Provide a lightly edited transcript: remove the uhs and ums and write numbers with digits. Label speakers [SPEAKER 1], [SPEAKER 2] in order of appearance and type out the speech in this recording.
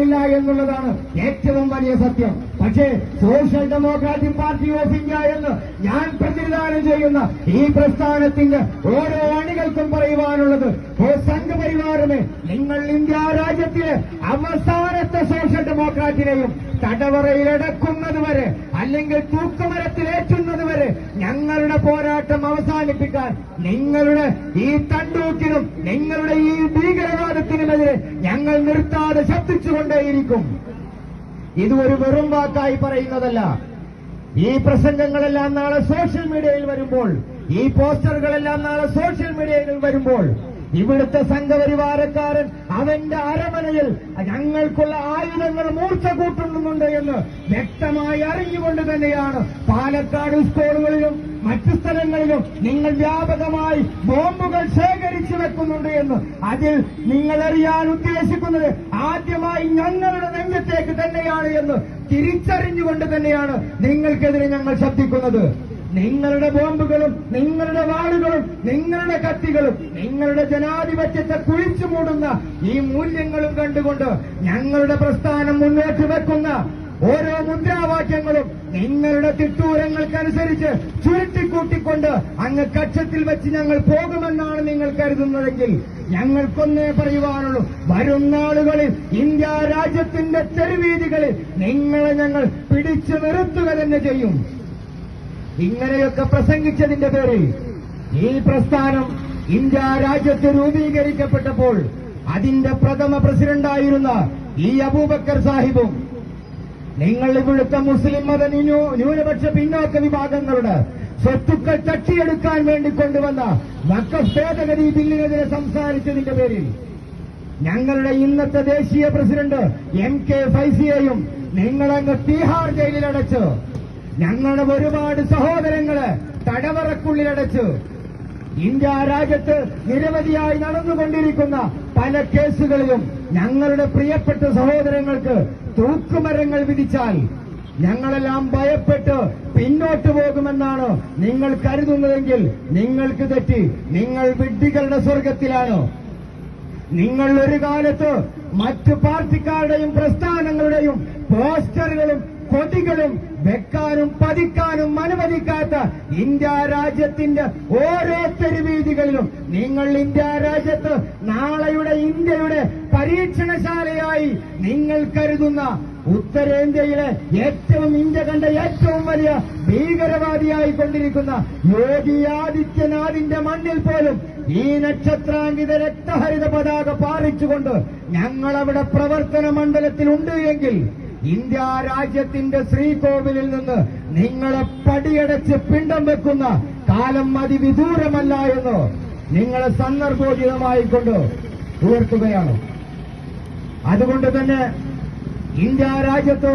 [SPEAKER 1] കഴിയുന്നില്ല എന്നുള്ളതാണ് ഏറ്റവും വലിയ സത്യം. പക്ഷേ social democratic party of India എന്ന് ഞാൻ പ്രതിനിധാനം ചെയ്യുന്ന ഈ പ്രസ്ഥാനത്തിന്റെ ഓരോ അണികൾക്കും പറയുവാനുള്ളത്, സംഘപരിവാരമേ, നിങ്ങൾ ഇന്ത്യ രാജ്യത്തിലെ അവസാനത്തെ സോഷ്യൽ ഡെമോക്രാറ്റിനെയും തടവറയിലടക്കുന്നതുവരെ അല്ലെങ്കിൽ തൂക്കുമരത്തിലേറ്റുന്നതുവരെ ഞങ്ങളുടെ പോരാട്ടം അവസാനിപ്പിക്കാൻ നിങ്ങളുടെ ഈ തണ്ടൂക്കിനും നിങ്ങളുടെ ഈ ഭീകരവാദത്തിനുമെതിരെ ഞങ്ങൾ നിർത്താതെ ശബ്ദിച്ചുകൊണ്ടേയിരിക്കും. ഇത് ഒരു വെറും വാക്കായി പറയുന്നതല്ല. ഈ പ്രസംഗങ്ങളെല്ലാം നാളെ സോഷ്യൽ മീഡിയയിൽ വരുമ്പോൾ, ഈ പോസ്റ്ററുകളെല്ലാം നാളെ സോഷ്യൽ മീഡിയയിൽ വരുമ്പോൾ ഇവിടുത്തെ സംഘപരിവാരക്കാരൻ അവന്റെ അരമനയിൽ ഞങ്ങൾക്കുള്ള ആയുധങ്ങൾ മൂർച്ച കൂട്ടുന്നുണ്ട് എന്ന് വ്യക്തമായി അറിഞ്ഞുകൊണ്ട് തന്നെയാണ് പാലക്കാട് സ്കൂളുകളിലും മറ്റു സ്ഥലങ്ങളിലും നിങ്ങൾ വ്യാപകമായി ബോംബുകൾ ശേഖരിച്ചു വെക്കുന്നുണ്ട് എന്ന്. അതിൽ നിങ്ങൾ അറിയാൻ ഉദ്ദേശിക്കുന്നത് ആദ്യമായി ഞങ്ങളുടെ നെഞ്ചത്തേക്ക് തന്നെയാണ് എന്ന് തിരിച്ചറിഞ്ഞുകൊണ്ട് തന്നെയാണ് നിങ്ങൾക്കെതിരെ ഞങ്ങൾ ശബ്ദിക്കുന്നത്. നിങ്ങളുടെ ബോംബുകളും നിങ്ങളുടെ വാളുകളും നിങ്ങളുടെ കത്തികളും നിങ്ങളുടെ ജനാധിപത്യത്തെ കുഴിച്ചു മൂടുന്ന ഈ മൂല്യങ്ങളും കണ്ടുകൊണ്ട് ഞങ്ങളുടെ പ്രസ്ഥാനം മുന്നോട്ട് വെക്കുന്ന ഓരോ മുദ്രാവാക്യങ്ങളും നിങ്ങളുടെ തിട്ടൂരങ്ങൾക്കനുസരിച്ച് ചുരുട്ടിക്കൂട്ടിക്കൊണ്ട് അങ്ങ് കക്ഷത്തിൽ വെച്ച് ഞങ്ങൾ പോകുമെന്നാണ് നിങ്ങൾ കരുതുന്നതെങ്കിൽ ഞങ്ങൾക്കൊന്നേ പറയുവാനുള്ളൂ, വരും നാളുകളിൽ ഇന്ത്യ രാജ്യത്തിന്റെ തെരുവീതികളിൽ നിങ്ങളെ ഞങ്ങൾ പിടിച്ചു നിർത്തുക തന്നെ ചെയ്യും. ഇങ്ങനെയൊക്കെ പ്രസംഗിച്ചതിന്റെ പേരിൽ ഈ പ്രസ്ഥാനം ഇന്ത്യ രാജ്യത്ത് രൂപീകരിക്കപ്പെട്ടപ്പോൾ അതിന്റെ പ്രഥമ പ്രസിഡന്റായിരുന്ന ഈ അബൂബക്കർ സാഹിബും നിങ്ങൾ ഇവിടുത്തെ മുസ്ലിം മത ന്യൂനപക്ഷ പിന്നോക്ക വിഭാഗങ്ങളുടെ സ്വത്തുക്കൾ തട്ടിയെടുക്കാൻ വേണ്ടി കൊണ്ടുവന്ന വഖഫ് ഭേദഗതി ബില്ലിനെതിരെ സംസാരിച്ചതിന്റെ പേരിൽ ഞങ്ങളുടെ ഇന്നത്തെ ദേശീയ പ്രസിഡന്റ് MK ഫൈസിയെയും നിങ്ങളങ്ങ് തീഹാർ ജയിലിലടച്ച് ഞങ്ങളുടെ ഒരുപാട് സഹോദരങ്ങളെ തടവറക്കുള്ളിലടച്ച് ഇന്ത്യ രാജ്യത്ത് നിരവധിയായി നടന്നുകൊണ്ടിരിക്കുന്ന പല കേസുകളിലും ഞങ്ങളുടെ പ്രിയപ്പെട്ട സഹോദരങ്ങൾക്ക് തൂക്കുമരങ്ങൾ വിധിച്ചാൽ ഞങ്ങളെല്ലാം ഭയപ്പെട്ട് പിന്നോട്ടു പോകുമെന്നാണ് നിങ്ങൾ കരുതുന്നതെങ്കിൽ നിങ്ങൾക്ക് തെറ്റി. നിങ്ങൾ വിഡ്ഢികളുടെ സ്വർഗത്തിലാണ്. നിങ്ങൾ ഒരു കാലത്ത് മറ്റു പാർട്ടിക്കാരുടെയും പ്രസ്ഥാനങ്ങളുടെയും പോസ്റ്ററുകളും കൊടികളും വെക്കാനും പതിക്കാനും അനുവദിക്കാത്ത ഇന്ത്യ രാജ്യത്തിന്റെ ഓരോ തെരുവീതികളിലും നിങ്ങൾ ഇന്ത്യ രാജ്യത്ത് നാളെയുടെ ഇന്ത്യയുടെ പരീക്ഷണശാലയായി നിങ്ങൾ കരുതുന്ന ഉത്തരേന്ത്യയിലെ ഇന്ത്യ കണ്ട ഏറ്റവും വലിയ ഭീകരവാദിയായി കൊണ്ടിരിക്കുന്ന യോഗി ആദിത്യനാഥിന്റെ മണ്ണിൽ പോലും ഈ നക്ഷത്രാങ്കിത രക്തഹരിത പതാക പാറിച്ചുകൊണ്ട് ഞങ്ങളവിടെ പ്രവർത്തന മണ്ഡലത്തിലുണ്ട് എങ്കിൽ ഇന്ത്യ രാജ്യത്തിന്റെ ശ്രീകോവിലിൽ നിന്ന് നിങ്ങളെ പടിയടച്ച് പിണ്ടം വെക്കുന്ന കാലം അതിവിദൂരമല്ല എന്ന് നിങ്ങളെ സന്ദർഭോചിതമായിക്കൊണ്ട് ഉയർത്തുകയാണ്. അതുകൊണ്ട് തന്നെ ഇന്ത്യ രാജ്യത്ത്